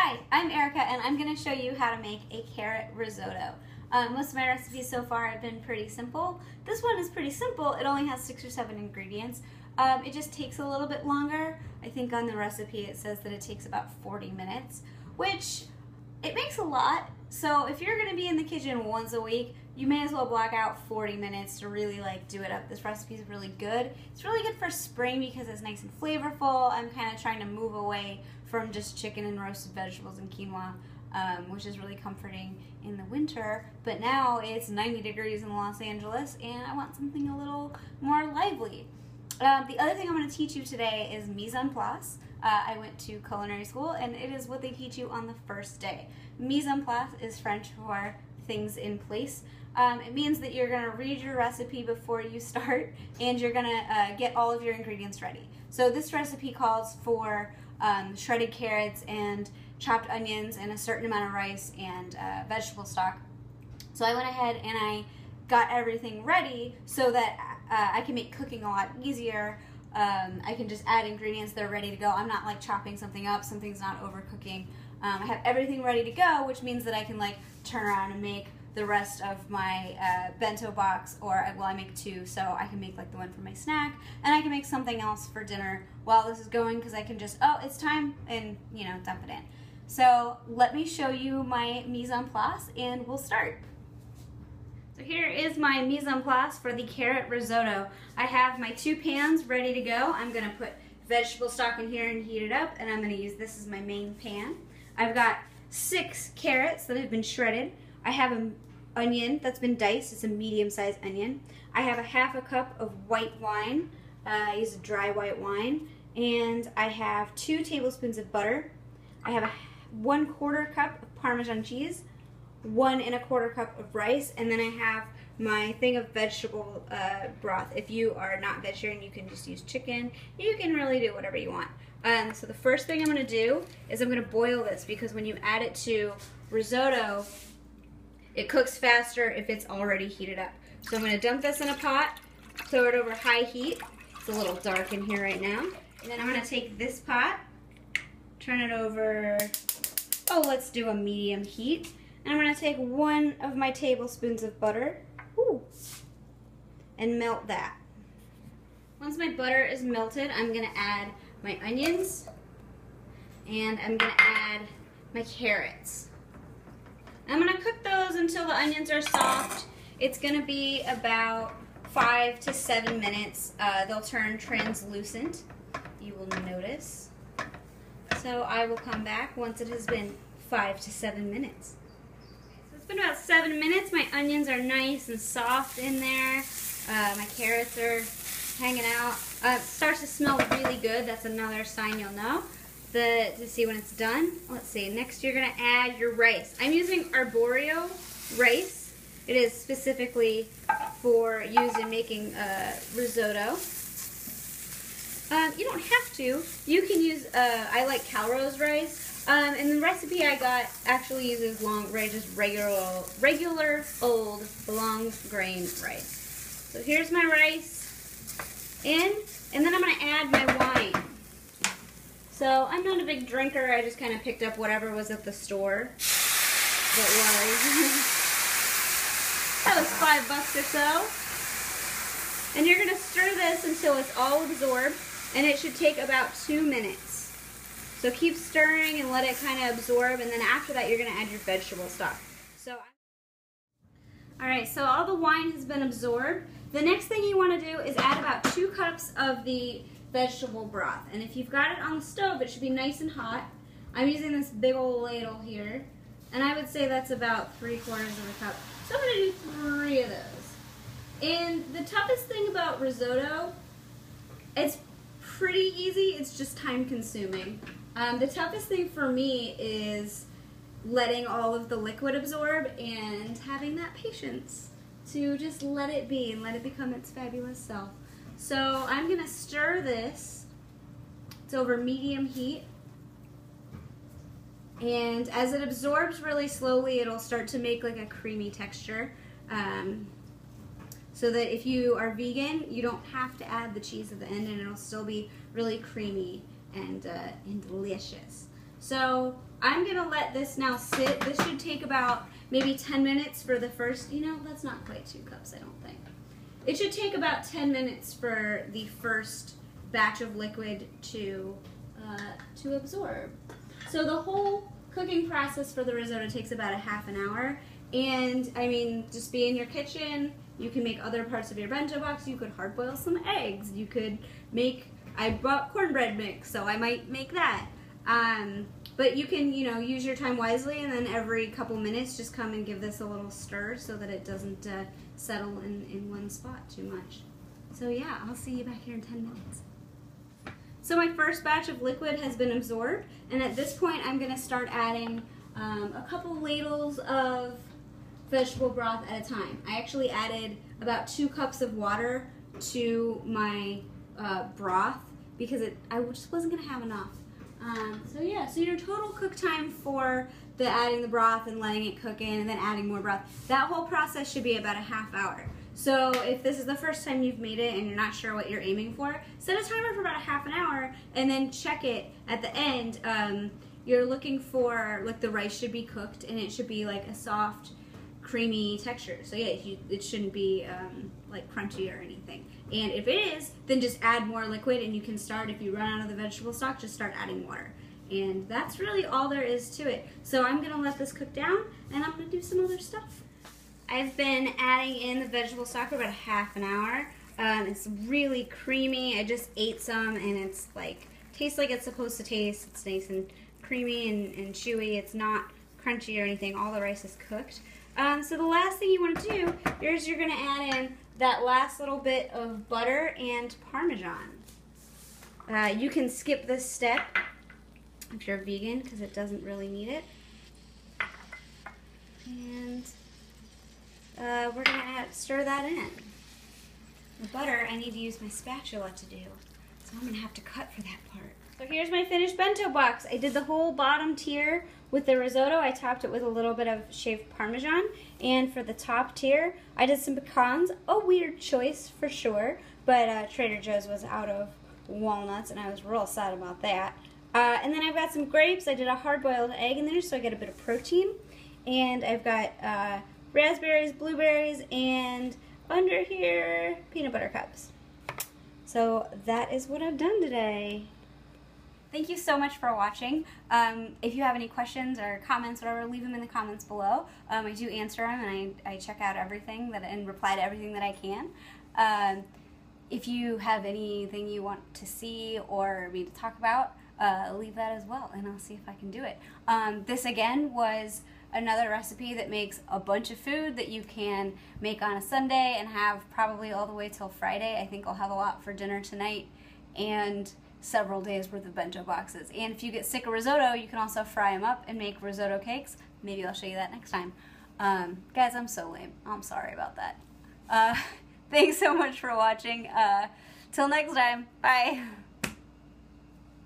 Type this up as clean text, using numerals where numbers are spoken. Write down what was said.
Hi, I'm Erica and I'm going to show you how to make a carrot risotto. Most of my recipes so far have been pretty simple. This one is pretty simple. It only has 6 or 7 ingredients. It just takes a little bit longer. I think on the recipe it says that it takes about 40 minutes, which it makes a lot. So if you're going to be in the kitchen once a week, you may as well block out 40 minutes to really do it up. This recipe is really good. It's really good for spring because it's nice and flavorful. I'm kind of trying to move away from just chicken and roasted vegetables and quinoa, which is really comforting in the winter. But now it's 90 degrees in Los Angeles and I want something a little more lively. The other thing I'm going to teach you today is mise en place. I went to culinary school and it is what they teach you on the first day. Mise en place is French for things in place. It means that you're going to read your recipe before you start and you're going to get all of your ingredients ready. So this recipe calls for shredded carrots and chopped onions and a certain amount of rice and vegetable stock. So I went ahead and I got everything ready so that I can make cooking a lot easier. I can just add ingredients that are ready to go. I'm not chopping something up, something's not overcooking. I have everything ready to go, which means that I can turn around and make the rest of my bento box, or well, I make 2, so I can make the one for my snack, and I can make something else for dinner while this is going, because I can just, oh, it's time, and dump it in. So let me show you my mise en place, and we'll start. So here is my mise en place for the carrot risotto. I have my 2 pans ready to go. I'm going to put vegetable stock in here and heat it up, and I'm going to use this as my main pan. I've got 6 carrots that have been shredded. I have an onion that's been diced. It's a medium-sized onion. I have a ½ cup of white wine. I use a dry white wine. And I have 2 tablespoons of butter. I have a 1/4 cup of Parmesan cheese, 1 1/4 cup of rice, and then I have my thing of vegetable broth. If you are not vegetarian, you can just use chicken. You can really do whatever you want. So the first thing I'm going to do is I'm going to boil this, because when you add it to risotto, it cooks faster if it's already heated up. So I'm going to dump this in a pot, throw it over high heat. It's a little dark in here right now. And then I'm going to take this pot, turn it over, let's do a medium heat. And I'm going to take 1 of my tablespoons of butter, and melt that. Once my butter is melted, I'm going to add my onions, and I'm going to add my carrots. I'm going to cook those until the onions are soft. It's going to be about 5 to 7 minutes. They'll turn translucent, you will notice. So I will come back once it has been 5 to 7 minutes. So it's been about 7 minutes. My onions are nice and soft in there. My carrots are hanging out. It starts to smell really good. That's another sign you'll know to see when it's done. Let's see. Next, you're going to add your rice. I'm using arborio rice. It is specifically for use in making risotto. You don't have to. You can use, I like Calrose rice. And the recipe I got actually uses just regular old long grain rice. So here's my rice in, and then I'm going to add my wine. So I'm not a big drinker. I just kind of picked up whatever was at the store that was. That was $5 or so. And you're going to stir this until it's all absorbed, and it should take about 2 minutes. So keep stirring and let it kind of absorb, and then after that you're going to add your vegetable stock. Alright, so all the wine has been absorbed. The next thing you want to do is add about 2 cups of the vegetable broth. And if you've got it on the stove, it should be nice and hot. I'm using this big old ladle here, and I would say that's about 3/4 of a cup. So I'm going to do 3 of those. And the toughest thing about risotto, it's pretty easy, it's just time consuming. The toughest thing for me is letting all of the liquid absorb and having that patience to just let it be and let it become its fabulous self. So I'm going to stir this. It's over medium heat. And as it absorbs really slowly, it'll start to make a creamy texture. So that if you are vegan, you don't have to add the cheese at the end, and it'll still be really creamy and delicious. So I'm gonna let this now sit. This should take about maybe 10 minutes for the first, you know, that's not quite 2 cups, I don't think. It should take about 10 minutes for the first batch of liquid to absorb. So the whole cooking process for the risotto takes about a half an hour. And I mean, just be in your kitchen. You can make other parts of your bento box. You could hard boil some eggs. You could make, I bought cornbread mix, so I might make that. But you can, you know, use your time wisely, and then every couple minutes just come and give this a little stir so that it doesn't settle in one spot too much. So yeah, I'll see you back here in 10 minutes. So my first batch of liquid has been absorbed, and at this point I'm going to start adding a couple ladles of vegetable broth at a time. I actually added about 2 cups of water to my broth because I just wasn't going to have enough. So yeah, so your total cook time for adding the broth and letting it cook in and then adding more broth, that whole process should be about a half hour. So if this is the first time you've made it and you're not sure what you're aiming for, set a timer for about a half an hour and then check it at the end. You're looking for, like, the rice should be cooked and it should be like a soft, creamy texture. So yeah, it shouldn't be like crunchy or anything. And if it is, then just add more liquid and you can start, if you run out of the vegetable stock, just start adding water. And that's really all there is to it. So I'm gonna let this cook down and I'm gonna do some other stuff. I've been adding in the vegetable stock for about a half an hour. It's really creamy. I just ate some and it's like, tastes like it's supposed to taste. It's nice and creamy and chewy. It's not crunchy or anything. All the rice is cooked. So the last thing you want to do is you're going to add in that last little bit of butter and Parmesan. You can skip this step if you're vegan because it doesn't really need it. And we're going to stir that in. The butter, I need to use my spatula to do, so I'm going to have to cut for that part. So here's my finished bento box. I did the whole bottom tier with the risotto. I topped it with a little bit of shaved Parmesan. And for the top tier, I did some pecans. A weird choice for sure, but Trader Joe's was out of walnuts and I was real sad about that. And then I've got some grapes. I did a hard-boiled egg in there so I get a bit of protein. And I've got raspberries, blueberries, and under here, peanut butter cups. So that is what I've done today. Thank you so much for watching. If you have any questions or comments, whatever, leave them in the comments below. I do answer them and I check out everything and reply to everything that I can. If you have anything you want to see or me to talk about, leave that as well and I'll see if I can do it. This again was another recipe that makes a bunch of food that you can make on a Sunday and have probably all the way till Friday. I think I'll have a lot for dinner tonight and several days worth of bento boxes. And if you get sick of risotto, you can also fry them up and make risotto cakes. Maybe I'll show you that next time. Guys, I'm so lame. I'm sorry about that. Thanks so much for watching. Till next time. Bye.